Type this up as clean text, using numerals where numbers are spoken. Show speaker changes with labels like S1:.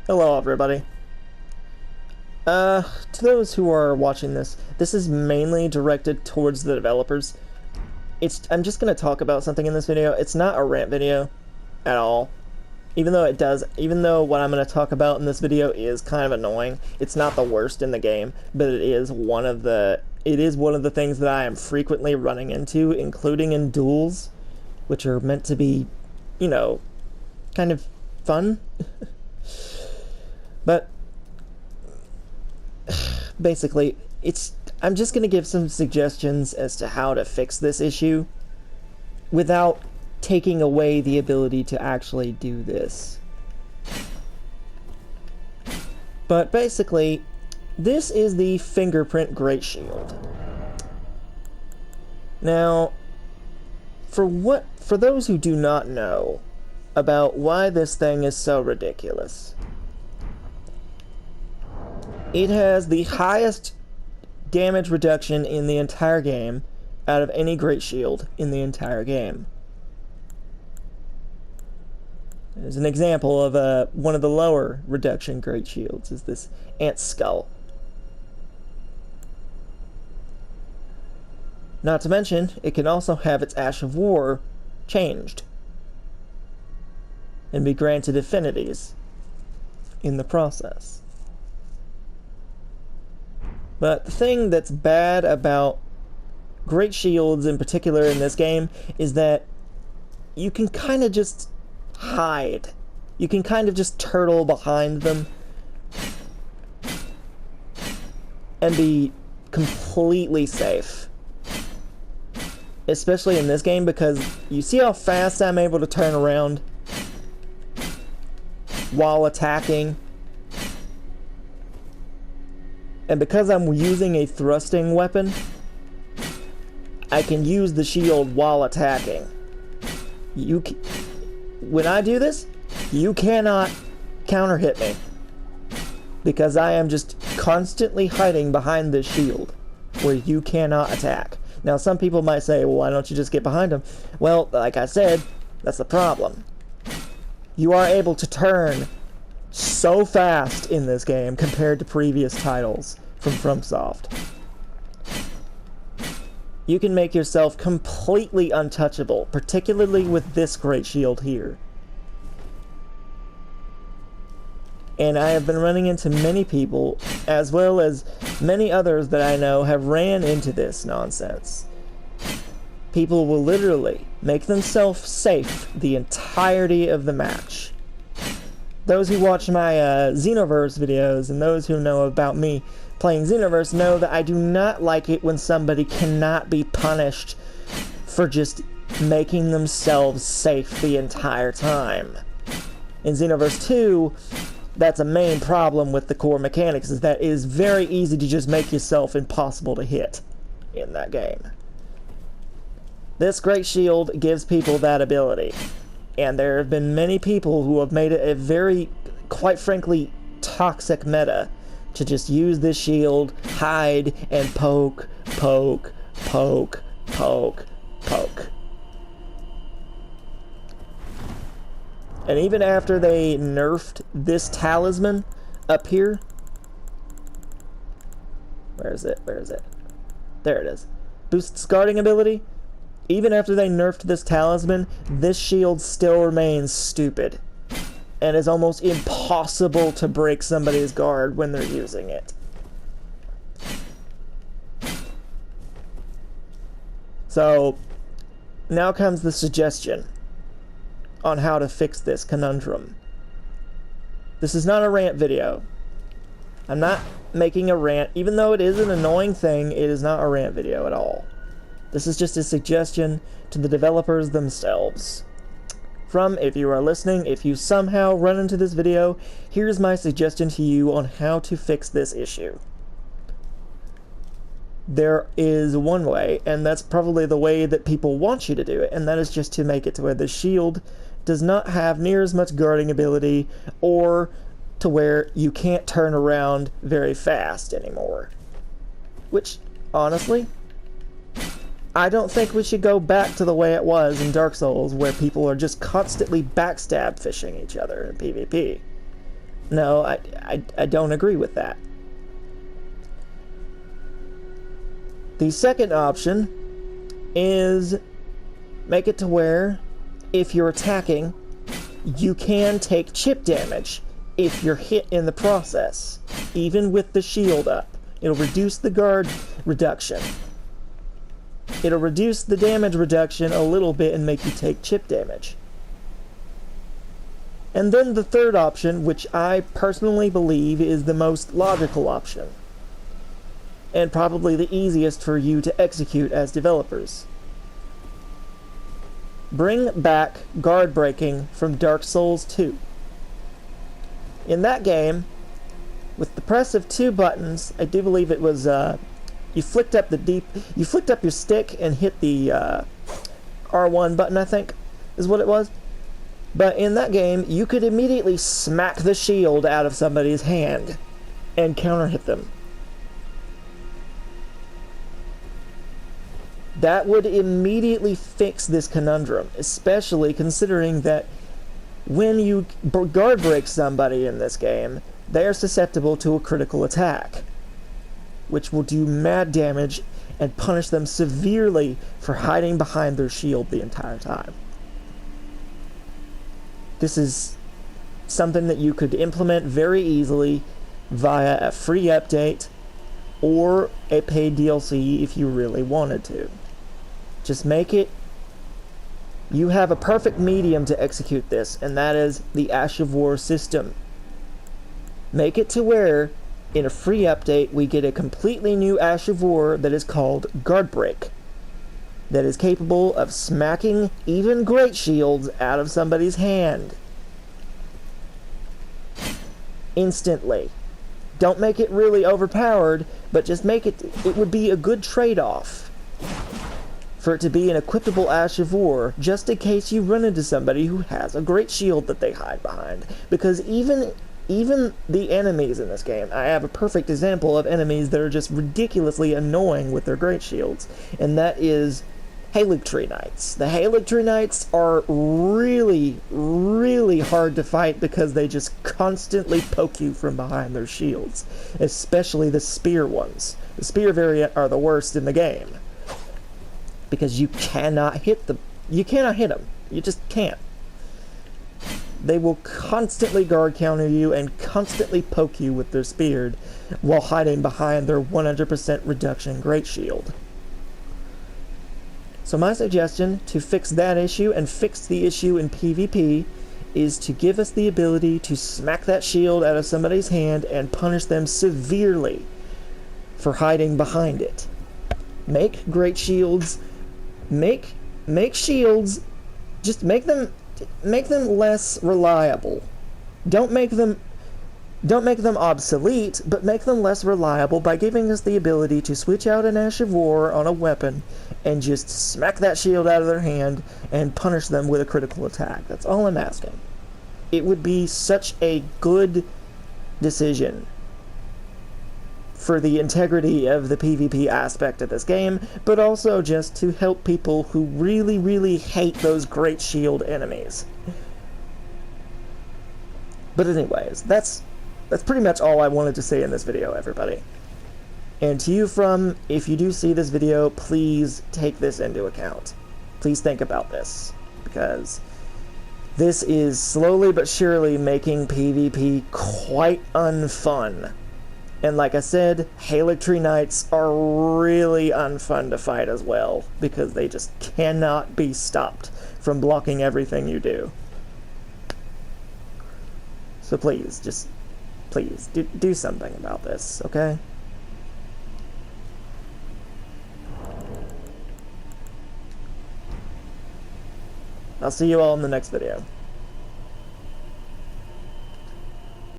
S1: Hello, everybody. To those who are watching this, this is mainly directed towards the developers. I'm just gonna talk about something in this video. It's not a rant video at all. Even though what I'm gonna talk about in this video is kind of annoying, it's not the worst in the game, but it is one of the things that I am frequently running into, including in duels, which are meant to be, you know, kind of fun. But basically, I'm just going to give some suggestions as to how to fix this issue without taking away the ability to actually do this. But basically, this is the fingerprint Great Shield. Now, for those who do not know about why this thing is so ridiculous, it has the highest damage reduction in the entire game out of any Great Shield in the entire game. As an example of one of the lower reduction Great Shields is this Ant Skull. Not to mention, it can also have its Ash of War changed and be granted affinities in the process. But the thing that's bad about Great Shields in particular in this game is that you can kind of just hide. You can kind of just turtle behind them and be completely safe. Especially in this game, because you see how fast I'm able to turn around while attacking? And because I'm using a thrusting weapon, I can use the shield while attacking. When I do this, you cannot counter hit me, because I am just constantly hiding behind this shield where you cannot attack. Now, some people might say, well, why don't you just get behind him? Well, like I said, that's the problem. You are able to turn so fast in this game compared to previous titles from Fromsoft. You can make yourself completely untouchable, particularly with this Great Shield here. And I have been running into many people, as well as many others that I know have ran into this nonsense. People will literally make themselves safe the entirety of the match. Those who watch my Xenoverse videos and those who know about me playing Xenoverse know that I do not like it when somebody cannot be punished for just making themselves safe the entire time. In Xenoverse 2, that's a main problem with the core mechanics, is that it is very easy to just make yourself impossible to hit in that game. This Great Shield gives people that ability. And there have been many people who have made it a very, quite frankly, toxic meta to just use this shield, hide, and poke, poke, poke, poke, poke. And even after they nerfed this talisman up here, where is it? Where is it? There it is. Boosts guarding ability. Even after they nerfed this talisman, this shield still remains stupid and is almost impossible to break somebody's guard when they're using it. So, now comes the suggestion on how to fix this conundrum. This is not a rant video. I'm not making a rant. Even though it is an annoying thing, it is not a rant video at all. This is just a suggestion to the developers themselves. If you are listening, if you somehow run into this video, here's my suggestion to you on how to fix this issue. There is one way, and that's probably the way that people want you to do it, and that is just to make it to where the shield does not have near as much guarding ability, or to where you can't turn around very fast anymore. Which, honestly, I don't think we should go back to the way it was in Dark Souls, where people are just constantly backstab fishing each other in PvP. No, I don't agree with that. The second option is make it to where if you're attacking, you can take chip damage if you're hit in the process, even with the shield up. It'll reduce the guard reduction. It'll reduce the damage reduction a little bit and make you take chip damage. And then the third option, which I personally believe is the most logical option, and probably the easiest for you to execute as developers. Bring back guard breaking from Dark Souls 2. In that game, with the press of 2 buttons, I do believe it was you flicked up your stick and hit the R1 button, I think is what it was. But in that game, you could immediately smack the shield out of somebody's hand and counter hit them. That would immediately fix this conundrum, especially considering that when you guard break somebody in this game, they are susceptible to a critical attack, which will do mad damage and punish them severely for hiding behind their shield the entire time. This is something that you could implement very easily via a free update or a paid DLC if you really wanted to. Just make it... You have a perfect medium to execute this, and that is the Ash of War system. Make it to where, in a free update, we get a completely new Ash of War that is called Guard Break, that is capable of smacking even great shields out of somebody's hand instantly. Don't make it really overpowered, but just make it... It would be a good trade-off for it to be an equipable Ash of War, just in case you run into somebody who has a great shield that they hide behind. Because even the enemies in this game, I have a perfect example of enemies that are just ridiculously annoying with their great shields, and that is Haligtree Knights. The Haligtree Knights are really, really hard to fight because they just constantly poke you from behind their shields, especially the spear ones. The spear variant are the worst in the game, because you cannot hit them. You cannot hit them. You just can't. They will constantly guard counter you and constantly poke you with their spear while hiding behind their 100% reduction great shield. So my suggestion to fix that issue and fix the issue in PvP is to give us the ability to smack that shield out of somebody's hand and punish them severely for hiding behind it. Make great shields. Make shields. Just make them less reliable. Don't make them obsolete, but make them less reliable by giving us the ability to switch out an Ash of War on a weapon and just smack that shield out of their hand and punish them with a critical attack. That's all I'm asking. It would be such a good decision for the integrity of the PvP aspect of this game, but also just to help people who really, really hate those great shield enemies. But anyways, that's pretty much all I wanted to say in this video, everybody. And to you from, if you do see this video, please take this into account. Please think about this, because this is slowly but surely making PvP quite unfun. And like I said, Haligtree Knights are really unfun to fight as well, because they just cannot be stopped from blocking everything you do. So please, just please, do something about this, okay? I'll see you all in the next video.